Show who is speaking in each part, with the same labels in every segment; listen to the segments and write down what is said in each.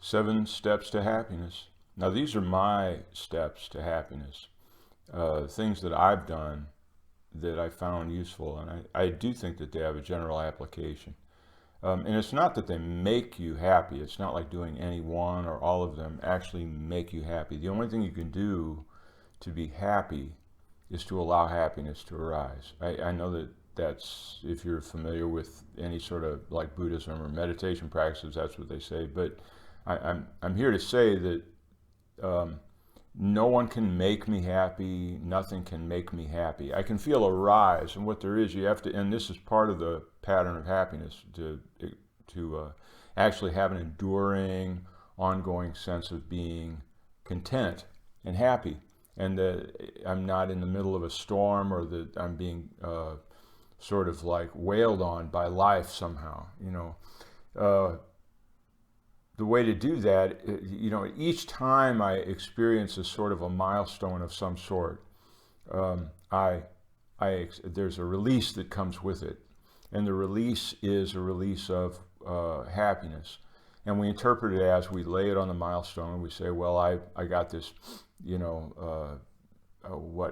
Speaker 1: 7 steps to happiness. Now, these are my steps to happiness, things that I've done that I found useful, and I do think that they have a general application. And it's not that they make you happy. It's not like doing any one or all of them actually make you happy. The only thing you can do to be happy is to allow happiness to arise. I know that that's, if you're familiar with any sort of like Buddhism or meditation practices, that's what they say. But I'm here to say that no one can make me happy. Nothing can make me happy. I can feel a rise, and what there is, you have to, and this is part of the pattern of happiness, to actually have an enduring, ongoing sense of being content and happy, and that I'm not in the middle of a storm, or that I'm being sort of like wailed on by life somehow. The way to do that, each time I experience a sort of a milestone of some sort, there's a release that comes with it. And the release is a release of happiness. And we interpret it as we lay it on the milestone. We say, well, I got this,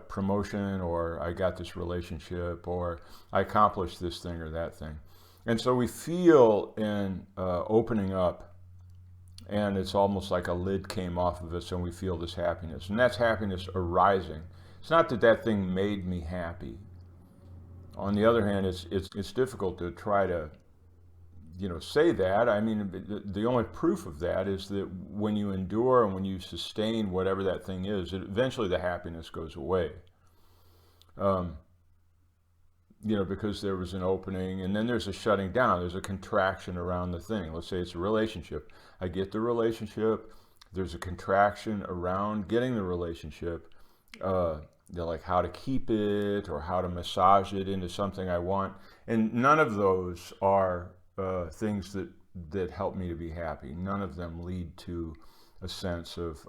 Speaker 1: promotion, or I got this relationship, or I accomplished this thing or that thing. And so we feel in opening up, and it's almost like a lid came off of us, and we feel this happiness. And that's happiness arising. It's not that that thing made me happy. On the other hand, it's difficult to try to, say that. I mean, the only proof of that is that when you endure and when you sustain whatever that thing is, eventually the happiness goes away. Because there was an opening, and then there's a shutting down, there's a contraction around the thing. Let's say it's a relationship. I get the relationship, there's a contraction around getting the relationship, like how to keep it or how to massage it into something I want. And none of those are things that help me to be happy. None of them lead to a sense of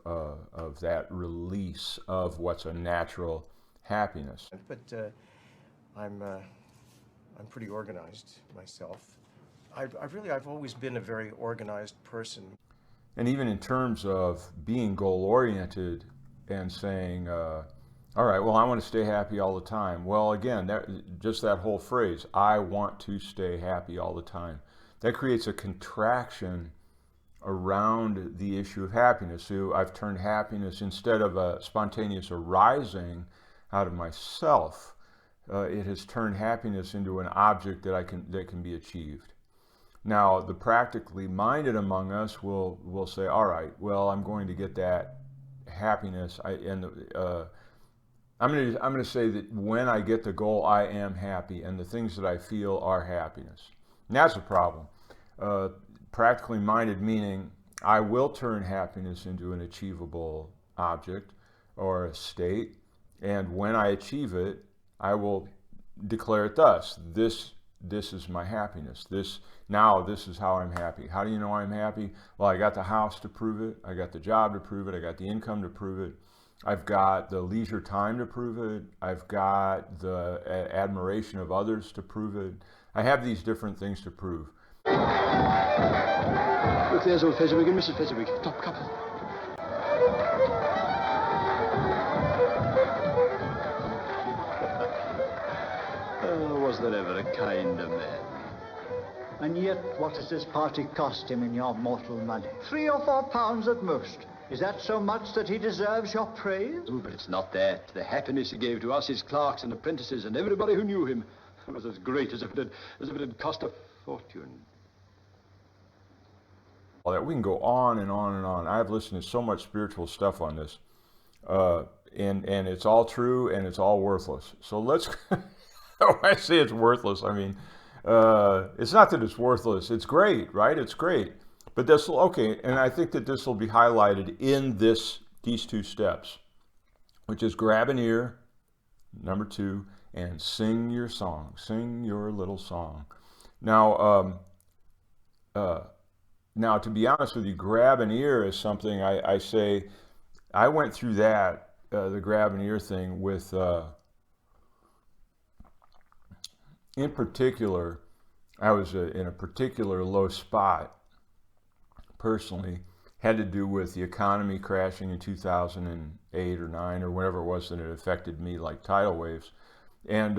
Speaker 1: that release of what's a natural happiness.
Speaker 2: But I'm pretty organized myself. I've always been a very organized person.
Speaker 1: And even in terms of being goal-oriented and saying, all right, well, I want to stay happy all the time. Well, again, just that whole phrase, I want to stay happy all the time, that creates a contraction around the issue of happiness. So I've turned happiness, instead of a spontaneous arising out of myself, it has turned happiness into an object that can be achieved. Now, the practically minded among us will say, all right, well, I'm going to get that happiness. I'm going to say that when I get the goal, I am happy, and the things that I feel are happiness. And that's a problem. Practically minded meaning I will turn happiness into an achievable object or a state, and when I achieve it, I will declare it thus: this is my happiness. This is how I'm happy. How do you know I'm happy? Well, I got the house to prove it. I got the job to prove it. I got the income to prove it. I've got the leisure time to prove it. I've got the admiration of others to prove it. I have these different things to prove.
Speaker 3: Look, there's old Fezziwig and Mrs. Fezziwig, top couple. Was there ever a kinder man?
Speaker 4: And yet, what does this party cost him in your mortal money? 3 or 4 pounds at most. Is that so much that he deserves your praise?
Speaker 3: Oh, but it's not that. The happiness he gave to us, his clerks and apprentices, and everybody who knew him, was as great as if it had cost a fortune.
Speaker 1: Well, we can go on and on and on. I've listened to so much spiritual stuff on this, and it's all true and it's all worthless. So let's. When I say it's worthless, I mean, it's not that it's worthless. It's great, right? It's great. But and I think that this will be highlighted in these 2 steps, which is grab an ear, number 2, and sing your song. Sing your little song. Now, to be honest with you, grab an ear is something I say, I went through that, the grab an ear thing with... in particular, I was in a particular low spot, personally, had to do with the economy crashing in 2008 or 9 or whatever it was, that it affected me like tidal waves. And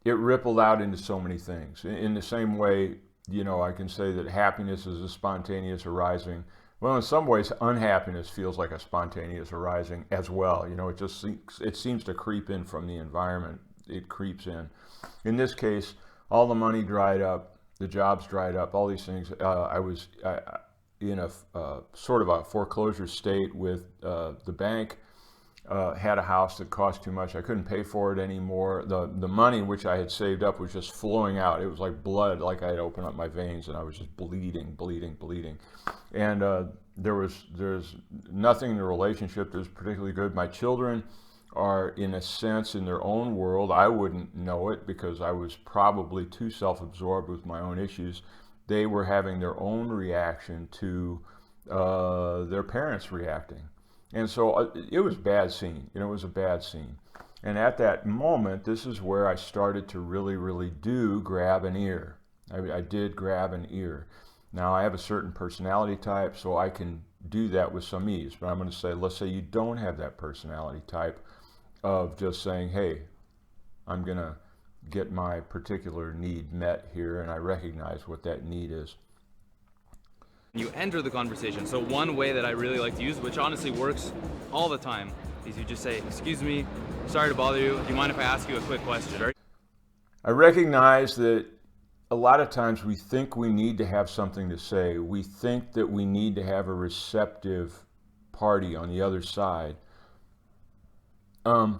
Speaker 1: it rippled out into so many things. In the same way, you know, I can say that happiness is a spontaneous arising. Well, in some ways, unhappiness feels like a spontaneous arising as well. You know, it seems to creep in from the environment. It creeps in. In this case, all the money dried up, the jobs dried up, all these things. I was in a sort of a foreclosure state with the bank. Had a house that cost too much. I couldn't pay for it anymore. The money which I had saved up was just flowing out. It was like blood, like I had opened up my veins, and I was just bleeding. And there's nothing in the relationship that was particularly good. My children are, in a sense, in their own world. I wouldn't know it because I was probably too self-absorbed with my own issues. They were having their own reaction to their parents reacting. And so it was a bad scene. You know, it was a bad scene. And at that moment, this is where I started to really do grab an ear. I did grab an ear. Now, I have a certain personality type, so I can do that with some ease. But I'm going to say, let's say you don't have that personality type of just saying, hey, I'm going to get my particular need met here, and I recognize what that need is.
Speaker 5: You enter the conversation. So one way that I really like to use, which honestly works all the time, is you just say, excuse me, sorry to bother you. Do you mind if I ask you a quick question?
Speaker 1: I recognize that a lot of times we think we need to have something to say. We think that we need to have a receptive party on the other side. I'm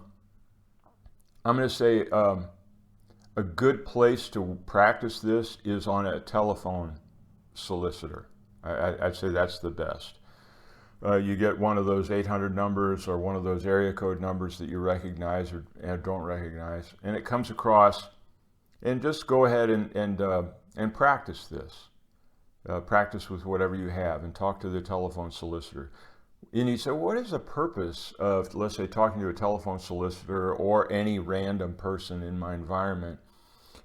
Speaker 1: going to say a good place to practice this is on a telephone solicitor. I'd say that's the best. You get one of those 800 numbers or one of those area code numbers that you recognize or don't recognize, and it comes across, and just go ahead and practice this. Practice with whatever you have and talk to the telephone solicitor. And you say, what is the purpose of, let's say, talking to a telephone solicitor or any random person in my environment?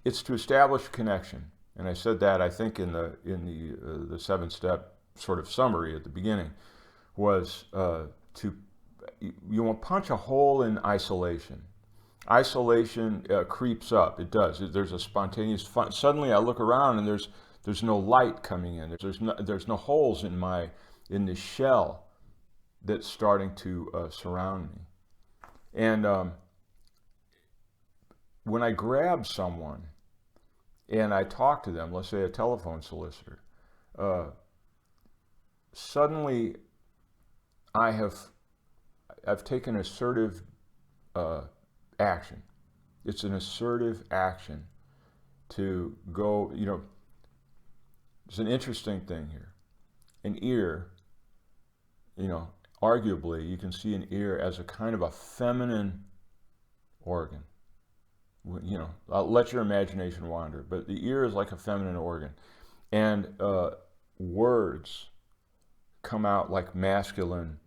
Speaker 1: It's to establish a connection. And I said that, I think, in the 7-step sort of summary at the beginning, was you want to punch a hole in isolation. Isolation creeps up. It does. There's a spontaneous fun. Suddenly I look around and there's no light coming in. There's no holes in the shell that's starting to surround me. And when I grab someone and I talk to them, let's say a telephone solicitor, suddenly I've taken assertive action. It's an assertive action to go, you know, it's an interesting thing here. An ear, you know, arguably you can see an ear as a kind of a feminine organ. You know, I'll let your imagination wander, but the ear is like a feminine organ. And words come out like masculine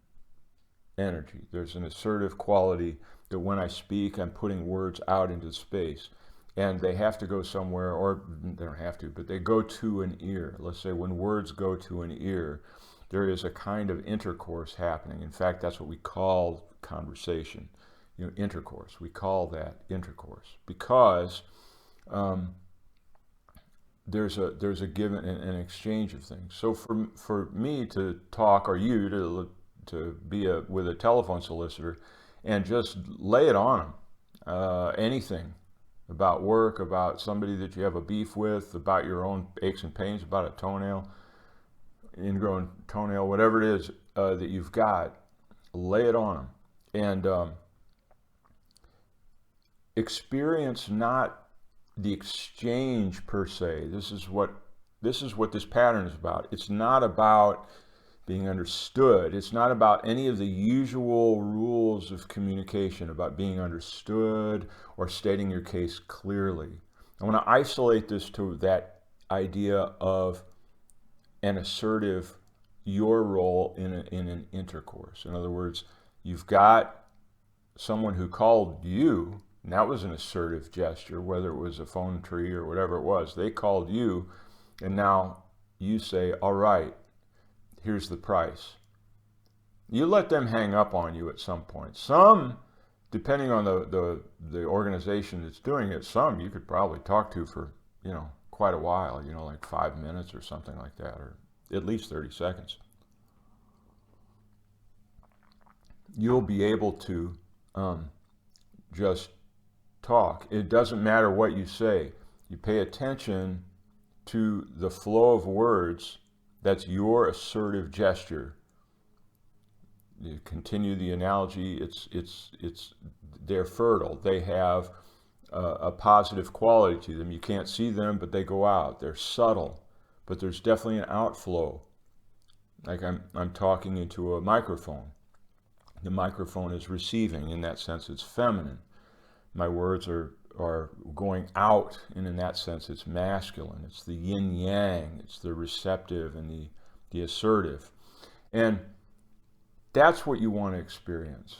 Speaker 1: energy. There's an assertive quality that when I speak, I'm putting words out into space. And they have to go somewhere, or they don't have to, but they go to an ear. Let's say when words go to an ear, there is a kind of intercourse happening. In fact, that's what we call conversation. You know, intercourse. We call that intercourse because there's a give and an exchange of things. So for me to talk, or you to be with a telephone solicitor and just lay it on them, anything about work, about somebody that you have a beef with, about your own aches and pains, about a toenail, ingrown toenail, whatever it is that you've got, lay it on them. And experience not the exchange per se. This is what this pattern is about. It's not about being understood. It's not about any of the usual rules of communication about being understood or stating your case clearly. I want to isolate this to that idea of an assertive, your role in an intercourse. In other words, you've got someone who called you, and that was an assertive gesture, whether it was a phone tree or whatever it was. They called you, and now you say, all right, here's the price. You let them hang up on you at some point. Some, depending on the organization that's doing it, some you could probably talk to for, quite a while, like 5 minutes or something like that, or at least 30 seconds. You'll be able to just talk. It doesn't matter what you say. You pay attention to the flow of words. That's your assertive gesture. You continue the analogy. They're fertile. They have a positive quality to them. You can't see them, but they go out. They're subtle, but there's definitely an outflow. Like I'm talking into a microphone. The microphone is receiving. In that sense, it's feminine. My words are going out, and in that sense, it's masculine. It's the yin-yang. It's the receptive and the assertive. And that's what you want to experience.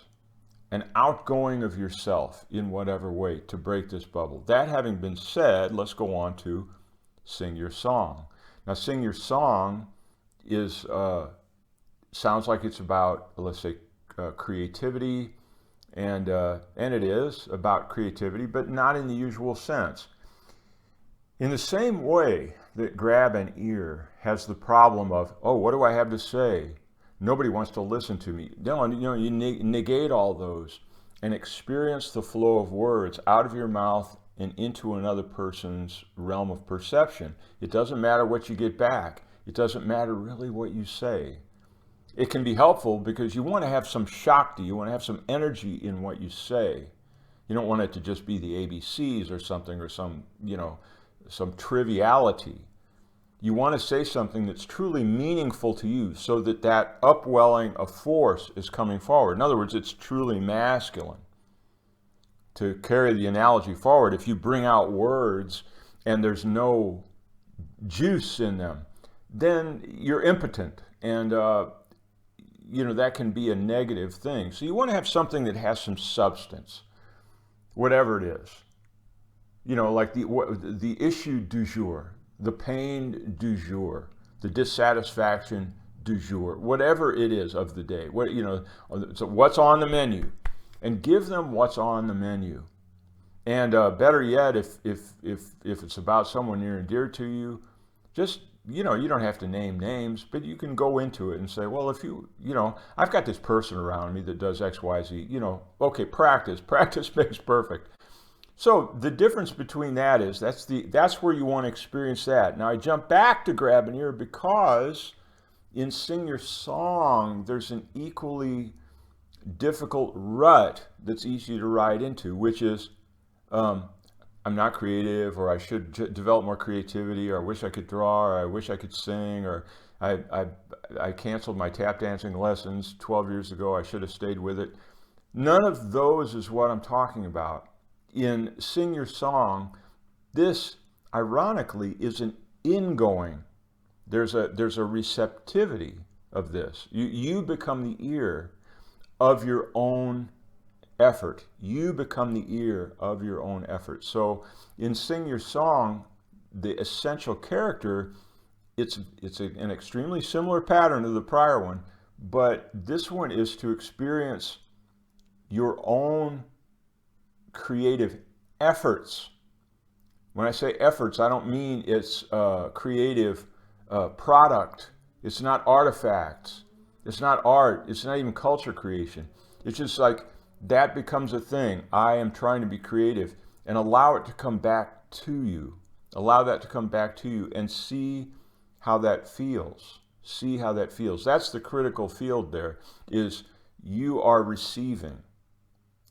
Speaker 1: An outgoing of yourself in whatever way to break this bubble. That having been said, let's go on to sing your song. Now, sing your song is sounds like it's about, let's say, creativity, and it is about creativity, but not in the usual sense. In the same way that grab an ear has the problem of, oh, what do I have to say? Nobody wants to listen to me. No, you negate all those and experience the flow of words out of your mouth and into another person's realm of perception. It doesn't matter what you get back. It doesn't matter really what you say. It can be helpful because you want to have some shakti, you want to have some energy in what you say. You don't want it to just be the ABCs or something, or some triviality. You want to say something that's truly meaningful to you so that upwelling of force is coming forward. In other words, it's truly masculine. To carry the analogy forward, if you bring out words and there's no juice in them, then you're impotent, and that can be a negative thing. So you want to have something that has some substance, whatever it is. Like the issue du jour, the pain du jour, the dissatisfaction du jour, whatever it is of the day. So what's on the menu, and give them what's on the menu. And better yet, if it's about someone near and dear to you, just you don't have to name names, but you can go into it and say, well, if I've got this person around me that does X, Y, Z, okay, practice makes perfect. So the difference between that is that's where you want to experience that. Now I jump back to grab an ear because in sing your song, there's an equally difficult rut that's easy to ride into, which is, I'm not creative, or I should develop more creativity, or I wish I could draw, or I wish I could sing, or I canceled my tap dancing lessons 12 years ago, I should have stayed with it. None of those is what I'm talking about. In sing your song, this ironically is an ingoing. There's a receptivity of this. You become the ear of your own effort. You become the ear of your own effort. So in sing your song, the essential character, it's an extremely similar pattern to the prior one, but this one is to experience your own creative efforts. When I say efforts, I don't mean it's creative product. It's not artifacts. It's not art. It's not even culture creation. It's just like that becomes a thing. I am trying to be creative, and allow it to come back to you. Allow that to come back to you and see how that feels. See how that feels. That's the critical field there, is you are receiving.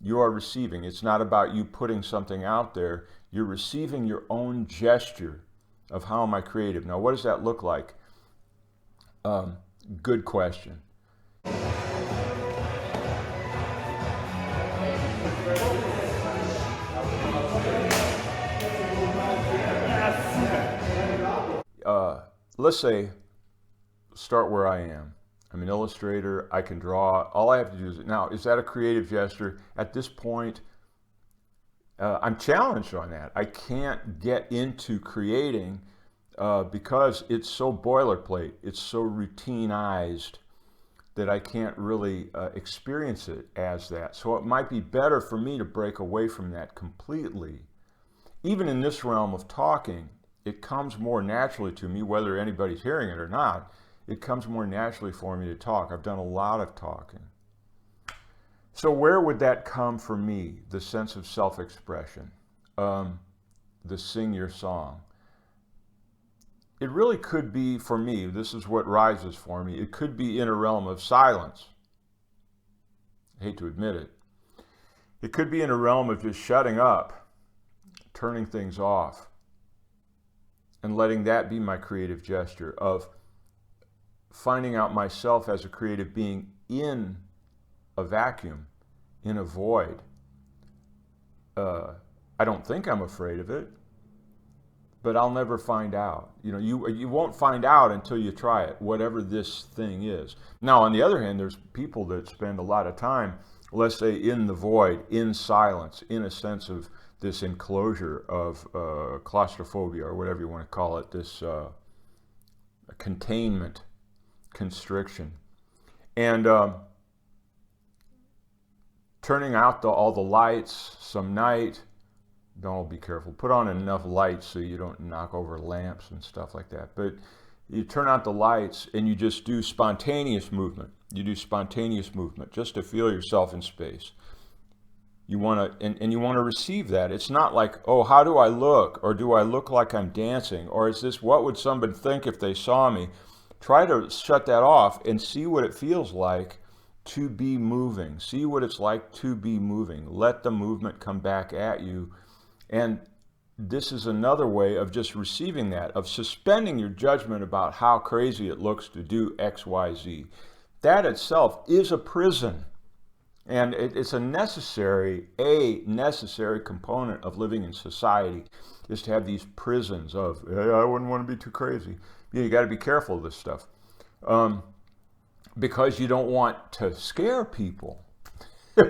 Speaker 1: You are receiving. It's not about you putting something out there. You're receiving your own gesture of how am I creative. Now, what does that look like? Good question. Let's say, start where I am. I'm an illustrator, I can draw, all I have to do is, now, is that a creative gesture? At this point, I'm challenged on that. I can't get into creating because it's so boilerplate, it's so routinized that I can't really experience it as that. So it might be better for me to break away from that completely. Even in this realm of talking, it comes more naturally to me, whether anybody's hearing it or not. It comes more naturally for me to talk. I've done a lot of talking. So where would that come for me, the sense of self-expression, the sing your song? It really could be, for me, this is what rises for me, it could be in a realm of silence. I hate to admit it. It could be in a realm of just shutting up, turning things off, and letting that be my creative gesture of finding out myself as a creative being in a vacuum, in a void. I don't think I'm afraid of it, but I'll never find out. You know, you won't find out until you try it, whatever this thing is. Now, on the other hand, there's people that spend a lot of time, let's say, in the void, in silence, in a sense of this enclosure of claustrophobia, or whatever you want to call it, this containment, constriction. And turning out all the lights some night. Don't be careful. Put on enough lights so you don't knock over lamps and stuff like that. But you turn out the lights and you just do spontaneous movement. You do spontaneous movement just to feel yourself in space. You want to, and you want to receive that. It's not like, oh, how do I look? Or do I look like I'm dancing? Or is this, what would somebody think if they saw me? Try to shut that off and see what it feels like to be moving. See what it's like to be moving. Let the movement come back at you. And this is another way of just receiving that, of suspending your judgment about how crazy it looks to do X, Y, Z. That itself is a prison. And it's a necessary component of living in society, is to have these prisons of, hey, I wouldn't want to be too crazy. You got to be careful of this stuff. Because you don't want to scare people.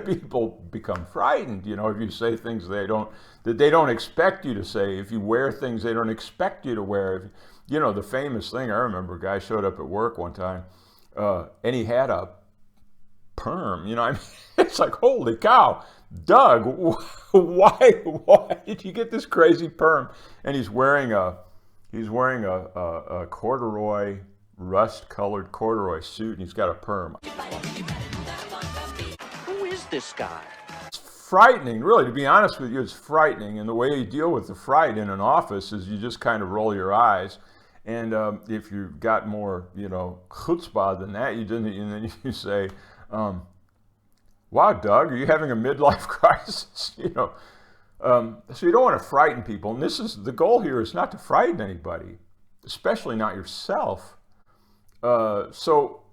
Speaker 1: People become frightened, you know, if you say things that they don't expect you to say, if you wear things they don't expect you to wear. You know, the famous thing, I remember a guy showed up at work one time, and he had a perm, you know, I mean, it's like, holy cow, Doug, why did you get this crazy perm? And he's wearing a corduroy, rust-colored corduroy suit, and he's got a perm.
Speaker 6: Who is this guy?
Speaker 1: It's frightening, really, to be honest with you, it's frightening. And the way you deal with the fright in an office is you just kind of roll your eyes. And if you've got more, you know, chutzpah than that, and then you say, wow, Doug, are you having a midlife crisis? You know, so you don't want to frighten people. And this is, the goal here is not to frighten anybody, especially not yourself. So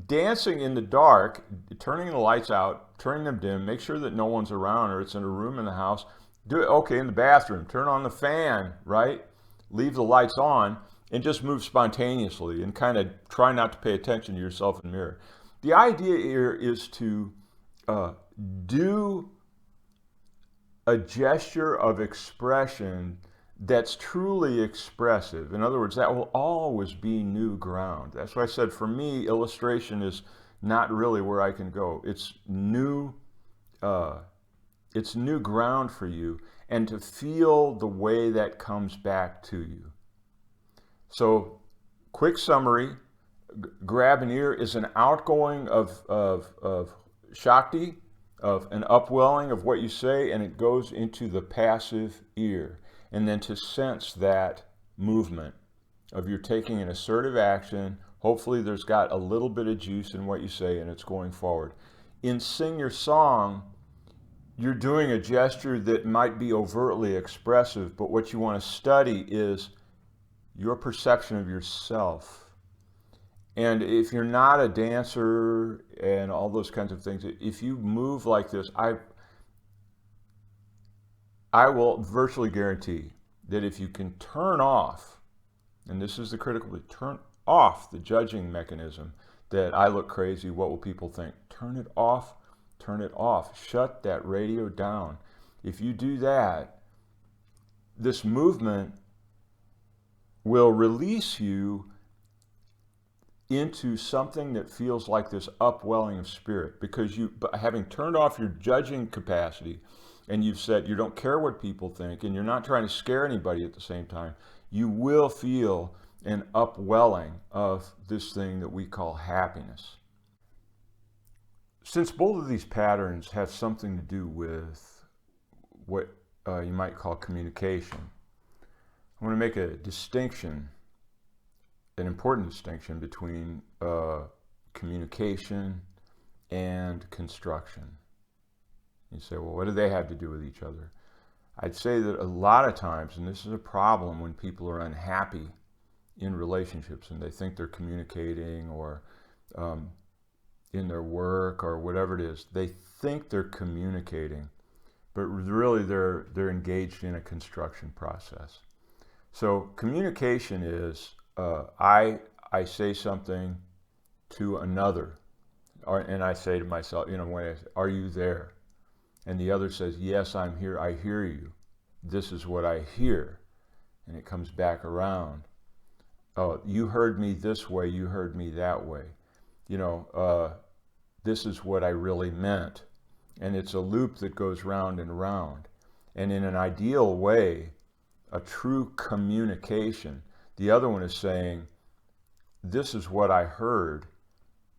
Speaker 1: dancing in the dark, turning the lights out, turning them dim, make sure that no one's around or it's in a room in the house. Do it, okay, in the bathroom, turn on the fan, right? Leave the lights on and just move spontaneously and kind of try not to pay attention to yourself in the mirror. The idea here is to do a gesture of expression that's truly expressive. In other words, that will always be new ground. That's why I said, for me, illustration is not really where I can go. It's new ground for you, and to feel the way that comes back to you. So, quick summary, grab an ear is an outgoing of Shakti, of an upwelling of what you say, and it goes into the passive ear. And then to sense that movement of you're taking an assertive action. Hopefully there's got a little bit of juice in what you say and it's going forward. In Sing Your Song, you're doing a gesture that might be overtly expressive, but what you want to study is your perception of yourself. And if you're not a dancer and all those kinds of things, if you move like this, I will virtually guarantee that if you can turn off, and this is the critical bit, turn off the judging mechanism that I look crazy, what will people think? Turn it off, shut that radio down. If you do that, this movement will release you into something that feels like this upwelling of spirit, because you, having turned off your judging capacity, and you've said you don't care what people think, and you're not trying to scare anybody at the same time, you will feel an upwelling of this thing that we call happiness. Since both of these patterns have something to do with what you might call communication, I want to make a distinction, an important distinction between communication and construction. You say, well, what do they have to do with each other? I'd say that a lot of times, and this is a problem when people are unhappy in relationships and they think they're communicating, or in their work or whatever it is, they think they're communicating, but really they're engaged in a construction process. So communication is I say something to another, and I say to myself, are you there? And the other says, yes, I'm here, I hear you. This is what I hear. And it comes back around. Oh, you heard me this way, you heard me that way. This is what I really meant. And it's a loop that goes round and round. And in an ideal way, a true communication, the other one is saying, this is what I heard,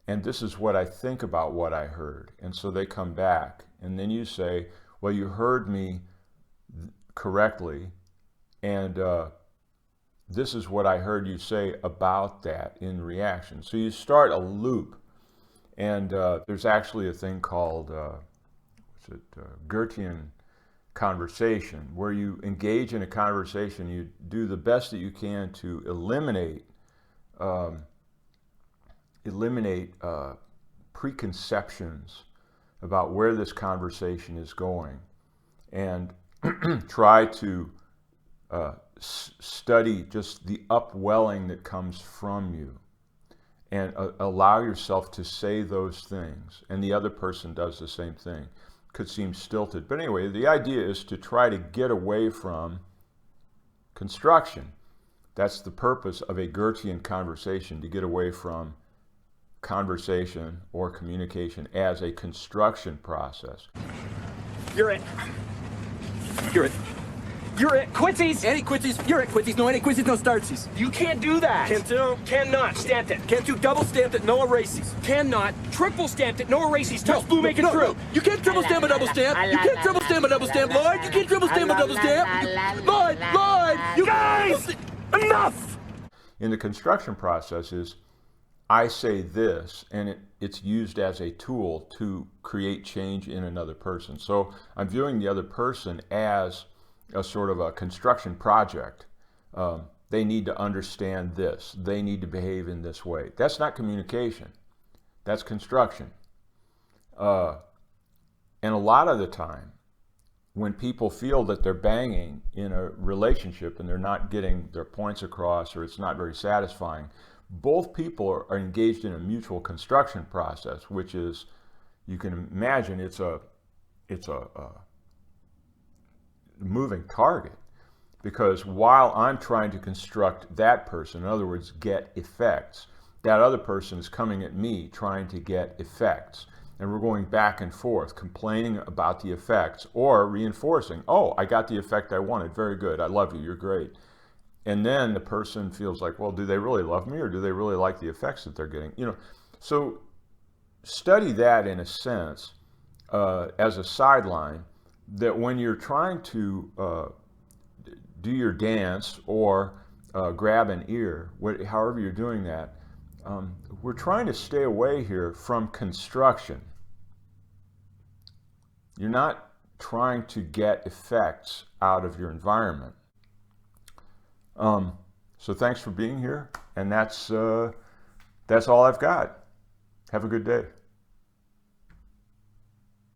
Speaker 1: and this is what I think about what I heard. And so they come back. And then you say, well, you heard me correctly, and this is what I heard you say about that in reaction. So you start a loop. And there's actually a thing called Goethean conversation, where you engage in a conversation, you do the best that you can to eliminate preconceptions about where this conversation is going, and try to study just the upwelling that comes from you, and allow yourself to say those things, and the other person does the same thing. Could seem stilted, but anyway, the idea is to try to get away from construction. That's the purpose of a Goethean conversation, to get away from conversation or communication as a construction process.
Speaker 6: You're it. Quincy's! Anti-Quincy's! You're it, Quincy's. No anti-Quincy's, no startsies. You can't do that! Can't do? Cannot. Stamped it. Can't do double stamped it, no erases. Cannot. Triple stamped it, no erases. Touch blue, make it true. You can't triple stamp a double stamp. You can't triple stamp a double stamp, Lloyd. You can't triple stamp a double stamp. Lloyd! You guys! Enough!
Speaker 1: In the construction process is, I say this, and it's used as a tool to create change in another person. So I'm viewing the other person as a sort of a construction project. They need to understand this. They need to behave in this way. That's not communication. That's construction. And a lot of the time, when people feel that they're banging in a relationship and they're not getting their points across, or it's not very satisfying, both people are engaged in a mutual construction process, which is, you can imagine, it's a moving target, because while I'm trying to construct that person, in other words, get effects, that other person is coming at me trying to get effects, and we're going back and forth, complaining about the effects or reinforcing, oh, I got the effect I wanted, very good, I love you, you're great. And then the person feels like, well, do they really love me, or do they really like the effects that they're getting? So study that in a sense as a sideline, that when you're trying to do your dance or grab an ear, however you're doing that, we're trying to stay away here from construction. You're not trying to get effects out of your environment. So thanks for being here, and that's all I've got. Have a good day.